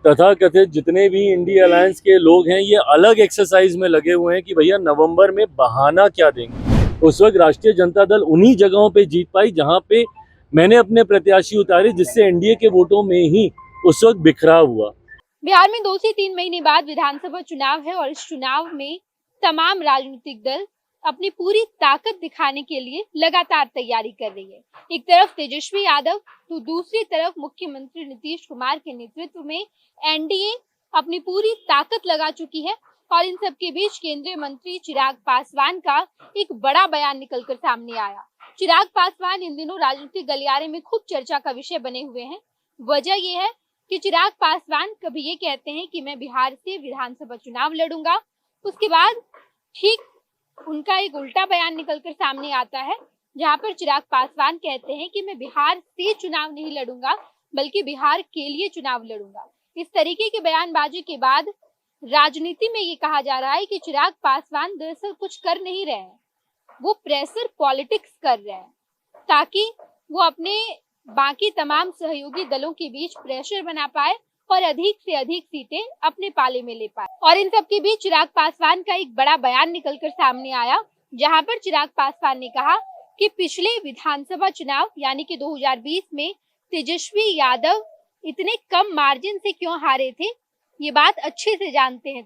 तथाकथित जितने भी इंडिया अलायंस के लोग हैं ये अलग एक्सरसाइज में लगे हुए हैं कि भैया नवंबर में बहाना क्या देंगे। उस वक्त राष्ट्रीय जनता दल उन्हीं जगहों पे जीत पाई जहां पे मैंने अपने प्रत्याशी उतारे, जिससे एनडीए के वोटों में ही उस वक्त बिखराव हुआ। बिहार में 2 से 3 महीने बाद विधानसभा चुनाव है और इस चुनाव में तमाम राजनीतिक दल अपनी पूरी ताकत दिखाने के लिए लगातार तैयारी कर रही है। एक तरफ तेजस्वी यादव तो दूसरी तरफ मुख्यमंत्री नीतीश कुमार के नेतृत्व में एनडीए अपनी पूरी ताकत लगा चुकी है। और इन सब के बीच केंद्रीय मंत्री चिराग पासवान का एक बड़ा बयान निकलकर सामने आया। चिराग पासवान इन दिनों राजनीतिक गलियारे में खूब चर्चा का विषय बने हुए हैं। वजह यह है कि चिराग पासवान कभी ये कहते हैं कि मैं बिहार से विधानसभा चुनाव लड़ूंगा, उसके बाद ठीक उनका एक उल्टा बयान निकलकर सामने आता है जहां पर चिराग पासवान कहते हैं कि मैं बिहार से चुनाव नहीं लड़ूंगा बल्कि बिहार के लिए चुनाव लड़ूंगा। इस तरीके के बयानबाजी के बाद राजनीति में ये कहा जा रहा है कि चिराग पासवान दरअसल कुछ कर नहीं रहे हैं, वो प्रेशर पॉलिटिक्स कर रहे हैं ताकि वो अपने बाकी तमाम सहयोगी दलों के बीच प्रेशर बना पाए और अधिक से अधिक सीटें अपने पाले में ले पाए। और इन सब के बीच चिराग पासवान का एक बड़ा बयान निकलकर सामने आया जहां पर चिराग पासवान ने कहा कि पिछले विधानसभा चुनाव यानी कि 2020 में तेजस्वी यादव इतने कम मार्जिन से क्यों हारे थे, ये बात अच्छे से जानते हैं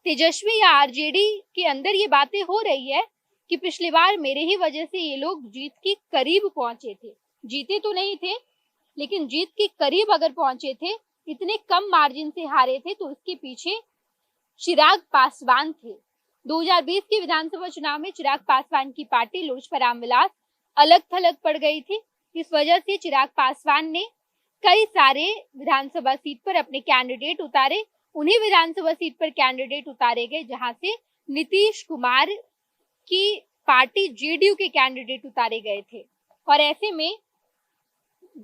तेजस्वी या आरजेडी के अंदर ये बातें हो रही है कि पिछली बार मेरे ही वजह से ये लोग जीत के करीब पहुंचे थे। जीते तो नहीं थे लेकिन जीत के करीब अगर पहुंचे थे, इतने कम मार्जिन से हारे थे, तो इसके पीछे चिराग पासवान थे। 2020 के विधानसभा चुनाव में चिराग पासवान की पार्टी लोजपा रामविलास अलग थलग पड़ गई थी। इस वजह से चिराग पासवान ने कई सारे विधानसभा सीट पर अपने कैंडिडेट उतारे। उन्हीं विधानसभा सीट पर कैंडिडेट उतारे गए जहां से नीतीश कुमार की पार्टी जेडीयू के कैंडिडेट उतारे गए थे। और ऐसे में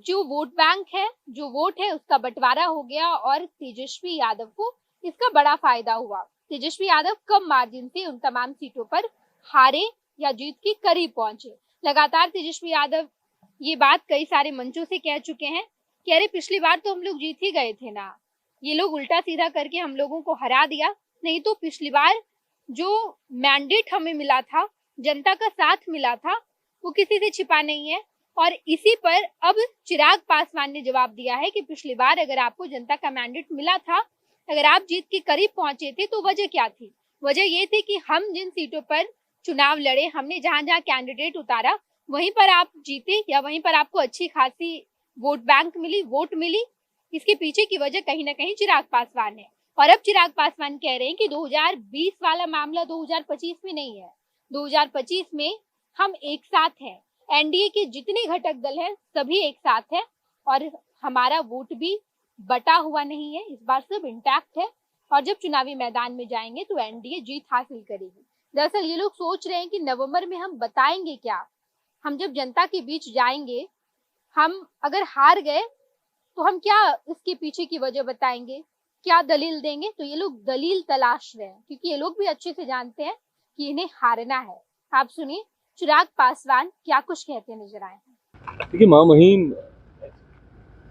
जो वोट बैंक है, जो वोट है, उसका बंटवारा हो गया और तेजस्वी यादव को इसका बड़ा फायदा हुआ। तेजस्वी यादव कम मार्जिन से उन तमाम सीटों पर हारे या जीत के करीब पहुंचे। लगातार तेजस्वी यादव ये बात कई सारे मंचों से कह चुके हैं कि अरे पिछली बार तो हम लोग जीत ही गए थे ना, ये लोग उल्टा सीधा करके हम लोगों को हरा दिया, नहीं तो पिछली बार जो मैंडेट हमें मिला था, जनता का साथ मिला था, वो किसी से छिपा नहीं है। और इसी पर अब चिराग पासवान ने जवाब दिया है कि पिछली बार अगर आपको जनता का मैंडेट मिला था, अगर आप जीत के करीब पहुंचे थे, तो वजह क्या थी? वजह ये थी कि हम जिन सीटों पर चुनाव लड़े, हमने जहां जहां कैंडिडेट उतारा, वहीं पर आप जीते या वहीं पर आपको अच्छी खासी वोट बैंक मिली, वोट मिली। इसके पीछे की वजह कहीं ना कहीं चिराग पासवान है। और अब चिराग पासवान कह रहे हैं कि 2020 वाला मामला 2025 में नहीं है, 2025 में हम एक साथ हैं, एनडीए के जितने घटक दल हैं सभी एक साथ हैं और हमारा वोट भी बटा हुआ नहीं है, इस बार सब इंटैक्ट है और जब चुनावी मैदान में जाएंगे तो एनडीए जीत हासिल करेगी। दरअसल ये लोग सोच रहे हैं कि नवंबर में हम बताएंगे क्या, हम जब जनता के बीच जाएंगे, हम अगर हार गए तो हम क्या इसके पीछे की वजह बताएंगे, क्या दलील देंगे। तो ये लोग दलील तलाश रहे हैं क्योंकि ये लोग भी अच्छे से जानते हैं कि इन्हें हारना है। आप सुनिए चिराग पासवान क्या कुछ कहते नजर आए हैं। देखिए, महामहिम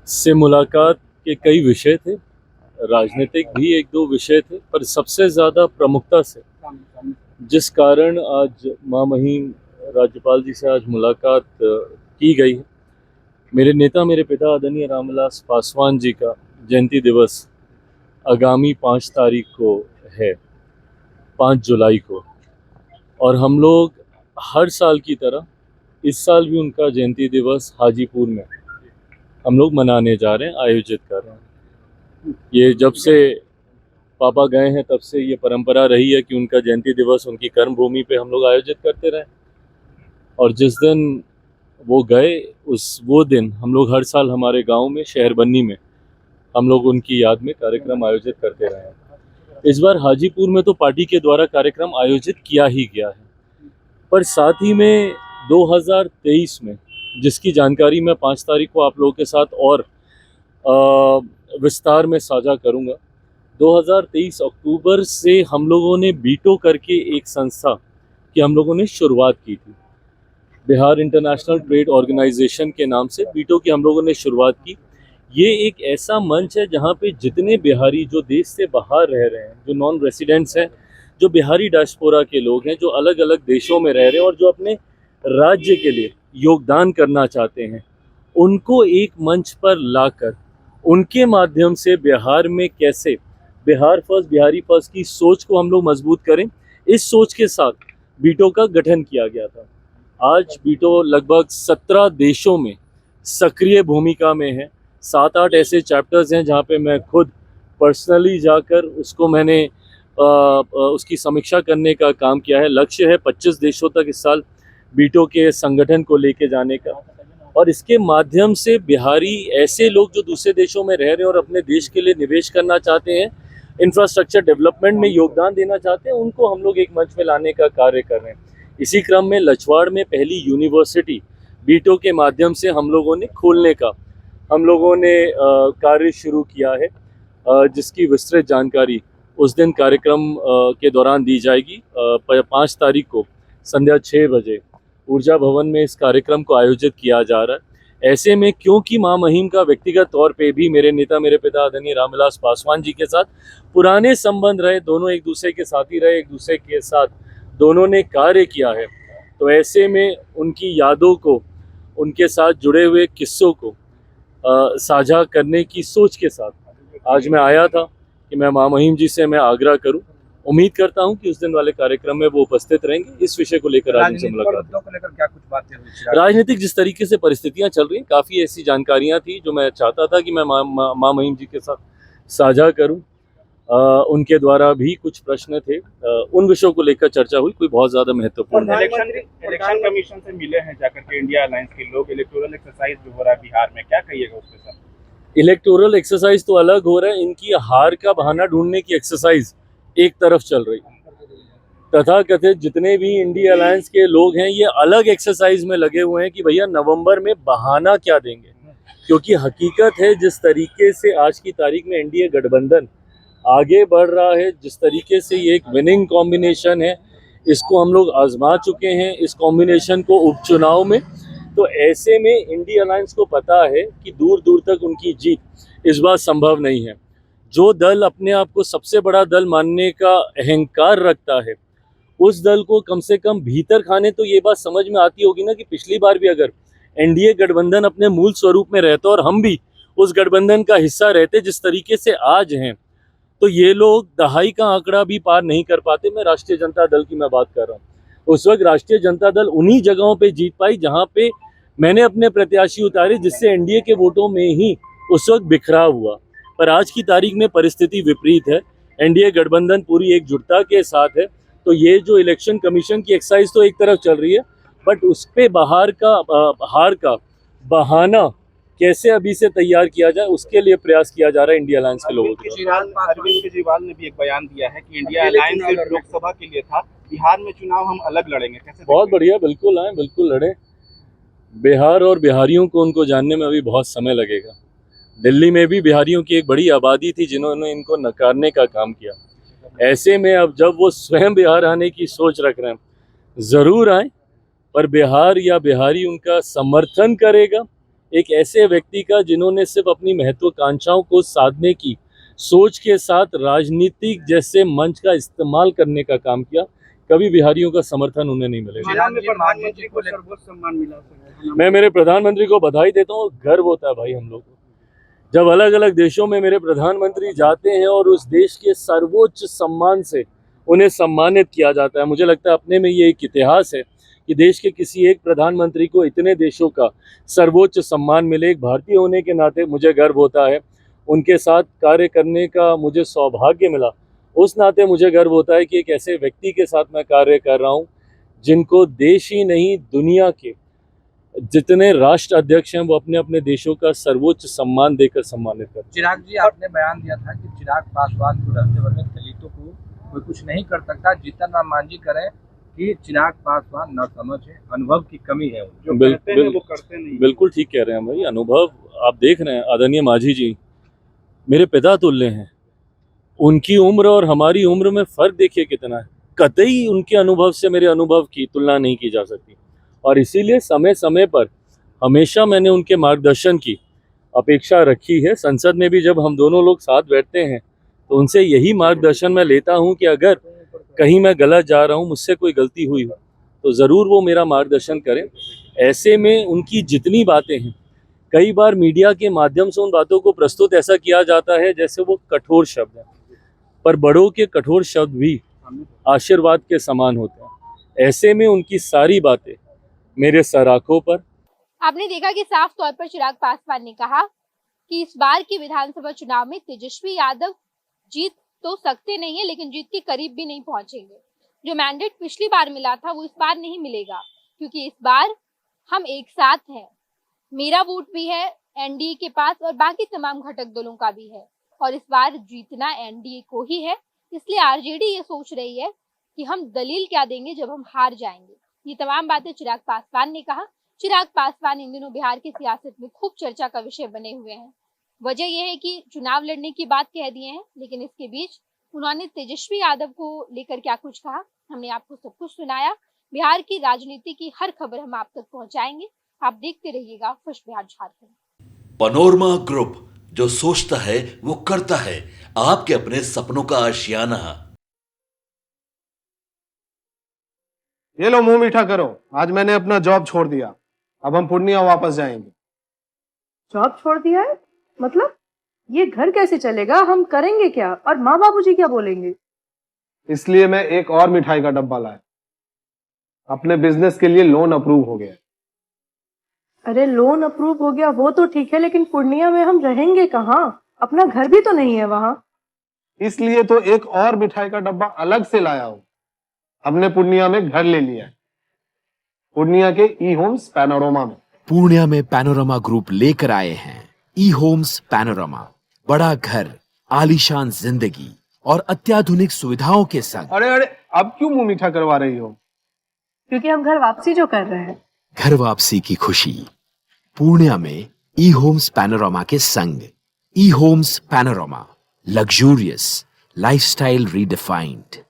से मुलाकात के कई विषय थे, राजनीतिक भी एक दो विषय थे, पर सबसे ज्यादा प्रमुखता से जिस कारण आज महामहिम राज्यपाल जी से आज मुलाकात की गई है, मेरे नेता मेरे पिता आदरणीय रामविलास पासवान जी का जयंती दिवस आगामी 5 तारीख को है, 5 जुलाई को। और हम लोग हर साल की तरह इस साल भी उनका जयंती दिवस हाजीपुर में हम लोग मनाने जा रहे हैं, आयोजित कर रहे हैं। ये जब से पापा गए हैं तब से ये परंपरा रही है कि उनका जयंती दिवस उनकी कर्मभूमि पे हम लोग आयोजित करते रहे। और जिस दिन वो गए वो दिन हम लोग हर साल हमारे गांव में शहरबन्नी में हम लोग उनकी याद में कार्यक्रम आयोजित करते रहे हैं। इस बार हाजीपुर में तो पार्टी के द्वारा कार्यक्रम आयोजित किया ही गया है, पर साथ ही में 2023 में जिसकी जानकारी मैं 5 तारीख को आप लोगों के साथ और विस्तार में साझा करूंगा। 2023 अक्टूबर से हम लोगों ने बीटो करके एक संस्था की हम लोगों ने शुरुआत की थी, बिहार इंटरनेशनल ट्रेड ऑर्गेनाइजेशन के नाम से बीटो की हम लोगों ने शुरुआत की। ये एक ऐसा मंच है जहाँ पे जितने बिहारी जो देश से बाहर रह रहे हैं, जो नॉन रेसिडेंट्स हैं, जो बिहारी डायस्पोरा के लोग हैं, जो अलग अलग देशों में रह रहे हैं और जो अपने राज्य के लिए योगदान करना चाहते हैं, उनको एक मंच पर लाकर उनके माध्यम से बिहार में कैसे बिहार फर्स्ट बिहारी फर्स्ट की सोच को हम लोग मजबूत करें, इस सोच के साथ बीटो का गठन किया गया था। आज बीटो लगभग 17 देशों में सक्रिय भूमिका में है। 7-8 ऐसे चैप्टर्स हैं जहाँ पे मैं खुद पर्सनली जाकर उसको मैंने उसकी समीक्षा करने का काम किया है। लक्ष्य है 25 देशों तक इस साल बीटो के संगठन को लेके जाने का, और इसके माध्यम से बिहारी ऐसे लोग जो दूसरे देशों में रह रहे हैं और अपने देश के लिए निवेश करना चाहते हैं, इंफ्रास्ट्रक्चर डेवलपमेंट में योगदान देना चाहते हैं, उनको हम लोग एक मंच में लाने का कार्य कर रहे हैं। इसी क्रम में लछवाड़ में पहली यूनिवर्सिटी बीटो के माध्यम से हम लोगों ने खोलने का कार्य शुरू किया है, जिसकी विस्तृत जानकारी उस दिन कार्यक्रम के दौरान दी जाएगी। 5 तारीख को संध्या 6 बजे ऊर्जा भवन में इस कार्यक्रम को आयोजित किया जा रहा है। ऐसे में क्योंकि मां महिम का व्यक्तिगत तौर पे भी मेरे नेता मेरे पिता आदरणीय रामविलास पासवान जी के साथ पुराने संबंध रहे, दोनों एक दूसरे के साथी रहे, एक दूसरे के साथ दोनों ने कार्य किया है, तो ऐसे में उनकी यादों को, उनके साथ जुड़े हुए किस्सों को साझा करने की सोच के साथ आज मैं आया था कि मैं मां महिम जी से मैं आग्रह करूं। उम्मीद करता हूं कि उस दिन वाले कार्यक्रम में वो उपस्थित रहेंगे। इस विषय को लेकर आज उनसे मुलाकात को लेकर क्या कुछ बातें हुई? राजनीतिक जिस तरीके से परिस्थितियां चल रही हैं, काफ़ी ऐसी जानकारियां थी जो मैं चाहता था कि मैं मां महिम जी के साथ साझा करूं। उनके द्वारा भी कुछ प्रश्न थे, उन विषयों को लेकर चर्चा हुई, कोई बहुत ज़्यादा महत्वपूर्ण नहीं। इलेक्शन कमीशन से मिले हैं जाकर के इंडिया अलायंस के लोग, इलेक्टोरल एक्सरसाइज जो हो रहा है बिहार में, क्या कहिएगा उसके साथ? इलेक्टोरल एक्सरसाइज तो अलग हो रहा है, इनकी हार का बहाना ढूंढने की एक्सरसाइज एक तरफ चल रही है। तथाकथित जितने भी इंडिया अलायंस के लोग हैं, ये अलग एक्सरसाइज में लगे हुए हैं कि भैया नवंबर में बहाना क्या देंगे, क्योंकि हकीकत है जिस तरीके से आज की तारीख में एनडीए गठबंधन आगे बढ़ रहा है, जिस तरीके से ये एक विनिंग कॉम्बिनेशन है, इसको हम लोग आजमा चुके हैं इस कॉम्बिनेशन को उपचुनाव में। तो ऐसे में इंडिया अलायंस को पता है कि दूर दूर तक उनकी जीत इस बार संभव नहीं है। जो दल अपने आप को सबसे बड़ा दल मानने का अहंकार रखता है, उस दल को कम से कम भीतर खाने तो ये बात समझ में आती होगी ना कि पिछली बार भी अगर एनडीए गठबंधन अपने मूल स्वरूप में रहता और हम भी उस गठबंधन का हिस्सा रहते जिस तरीके से आज हैं, तो ये लोग दहाई का आंकड़ा भी पार नहीं कर पाते। मैं राष्ट्रीय जनता दल की मैं बात कर रहा हूँ। उस वक्त राष्ट्रीय जनता दल उन्हीं जगहों पे जीत पाई जहाँ पे मैंने अपने प्रत्याशी उतारे, जिससे एनडीए के वोटों में ही उस वक्त बिखराव हुआ। पर आज की तारीख में परिस्थिति विपरीत है, एनडीए गठबंधन पूरी एकजुटता के साथ है। तो ये जो इलेक्शन कमीशन की एक्सरसाइज तो एक तरफ चल रही है, बट उस पे हार का बहाना कैसे अभी से तैयार किया जाए, उसके लिए प्रयास किया जा रहा है इंडिया अलायंस के लोगों के द्वारा। अरविंद केजरीवाल ने भी एक बयान दिया है कि इंडिया अलायंस सिर्फ लोकसभा के लिए था, बिहार में चुनाव हम अलग लड़ेंगे, कैसे? बहुत बढ़िया, बिल्कुल आए, बिल्कुल लड़े। बिहार और बिहारियों को उनको जानने में अभी बहुत समय लगेगा। दिल्ली में भी बिहारियों की एक बड़ी आबादी थी जिन्होंने इनको नकारने का काम किया। ऐसे में अब जब वो स्वयं बिहार आने की सोच रख रहे हैं, ज़रूर आए, पर बिहार या बिहारी उनका समर्थन करेगा एक ऐसे व्यक्ति का जिन्होंने सिर्फ अपनी महत्वाकांक्षाओं को साधने की सोच के साथ राजनीतिक जैसे मंच का इस्तेमाल करने का काम किया। कभी बिहारियों का समर्थन उन्हें नहीं मिलेगा। प्रधानमंत्री को सर्वोच्च सम्मान मिला। मैं मेरे प्रधानमंत्री को बधाई देता हूँ, गर्व होता है भाई हम लोग को जब अलग अलग देशों में मेरे प्रधानमंत्री जाते हैं और उस देश के सर्वोच्च सम्मान से उन्हें सम्मानित किया जाता है। मुझे लगता है अपने में ये एक इतिहास है कि देश के किसी एक प्रधानमंत्री को इतने देशों का सर्वोच्च सम्मान मिले। एक भारतीय होने के नाते मुझे गर्व होता है, उनके साथ कार्य करने का मुझे सौभाग्य मिला, उस नाते मुझे गर्व होता है कि एक ऐसे व्यक्ति के साथ मैं कार्य कर रहा हूँ जिनको देश ही नहीं दुनिया के जितने राष्ट्र अध्यक्ष हैं वो अपने अपने देशों का सर्वोच्च सम्मान देकर सम्मानित करते हैं। चिराग जी, आपने बयान दिया था कि चिराग पासवान को रहते हुए दलितों को कोई कुछ नहीं कर सकता। जीतन राम मांझी करें कि चिराग पासवान न समझ है, अनुभव की कमी है, जो करते हैं वो करते नहीं। बिल्कुल ठीक कह रहे हैं भाई, अनुभव आप देख रहे हैं। आदरणीय मांझी जी मेरे पिता तुल्य हैं, उनकी उम्र और हमारी उम्र में फर्क देखिए कितना है। कतई उनके अनुभव से मेरे अनुभव की तुलना नहीं की जा सकती, और इसीलिए समय समय पर हमेशा मैंने उनके मार्गदर्शन की अपेक्षा रखी है। संसद में भी जब हम दोनों लोग साथ बैठते हैं तो उनसे यही मार्गदर्शन मैं लेता हूं कि अगर कहीं मैं गलत जा रहा हूं, मुझसे कोई गलती हुई हो, तो ज़रूर वो मेरा मार्गदर्शन करें। ऐसे में उनकी जितनी बातें हैं, कई बार मीडिया के माध्यम से उन बातों को प्रस्तुत ऐसा किया जाता है जैसे वो कठोर शब्द हैं, पर बड़ों के कठोर शब्द भी आशीर्वाद के समान होते हैं। ऐसे में उनकी सारी बातें मेरे सराखों पर। आपने देखा कि साफ तौर पर चिराग पासवान ने कहा कि इस बार के विधानसभा चुनाव में तेजस्वी यादव जीत तो सकते नहीं है, लेकिन जीत के करीब भी नहीं पहुंचेंगे। जो मैंडेट पिछली बार मिला था वो इस बार नहीं मिलेगा, क्योंकि इस बार हम एक साथ हैं। मेरा वोट भी है एनडीए के पास और बाकी तमाम घटक दलों का भी है, और इस बार जीतना एनडीए को ही है। इसलिए आरजेडी ये सोच रही है कि हम दलील क्या देंगे जब हम हार जाएंगे। ये तमाम बातें चिराग पासवान ने कहा। चिराग पासवान इन दिनों बिहार की सियासत में खूब चर्चा का विषय बने हुए हैं। वजह यह है कि चुनाव लड़ने की बात कह दिए हैं, लेकिन इसके बीच उन्होंने तेजस्वी यादव को लेकर क्या कुछ कहा, हमने आपको सब कुछ सुनाया। बिहार की राजनीति की हर खबर हम आप तक पहुंचाएंगे। आप देखते रहिएगा खुश बिहार झारखंड। पनोरमा ग्रुप, जो सोचता है वो करता है। आपके अपने सपनों का आशियाना। ये लो, मुंह मीठा करो। आज मैंने अपना जॉब छोड़ दिया, अब हम पूर्णिया वापस जाएंगे। जॉब छोड़ दिया है? मतलब ये घर कैसे चलेगा? हम करेंगे क्या? और माँ बाबूजी क्या बोलेंगे? इसलिए मैं एक और मिठाई का डब्बा लाया। अपने बिजनेस के लिए लोन अप्रूव हो गया। अरे लोन अप्रूव हो गया वो तो ठीक है, लेकिन पूर्णिया में हम रहेंगे कहाँ? अपना घर भी तो नहीं है वहां। इसलिए तो एक और मिठाई का डब्बा अलग से लाया हूं। हमने पूर्णिया में घर ले लिया है, पूर्णिया के ई होम्स पैनोरमा में। पूर्णिया में पैनोरमा ग्रुप लेकर आए हैं ई होम्स पैनोरमा। बड़ा घर, आलीशान जिंदगी और अत्याधुनिक सुविधाओं के संग। अरे अब क्यों मुंह मीठा करवा रही हो? क्योंकि हम घर वापसी जो कर रहे हैं। घर वापसी की खुशी पूर्णिया में ई होम्स पैनोरमा के संग। ई homes panorama, luxurious lifestyle redefined.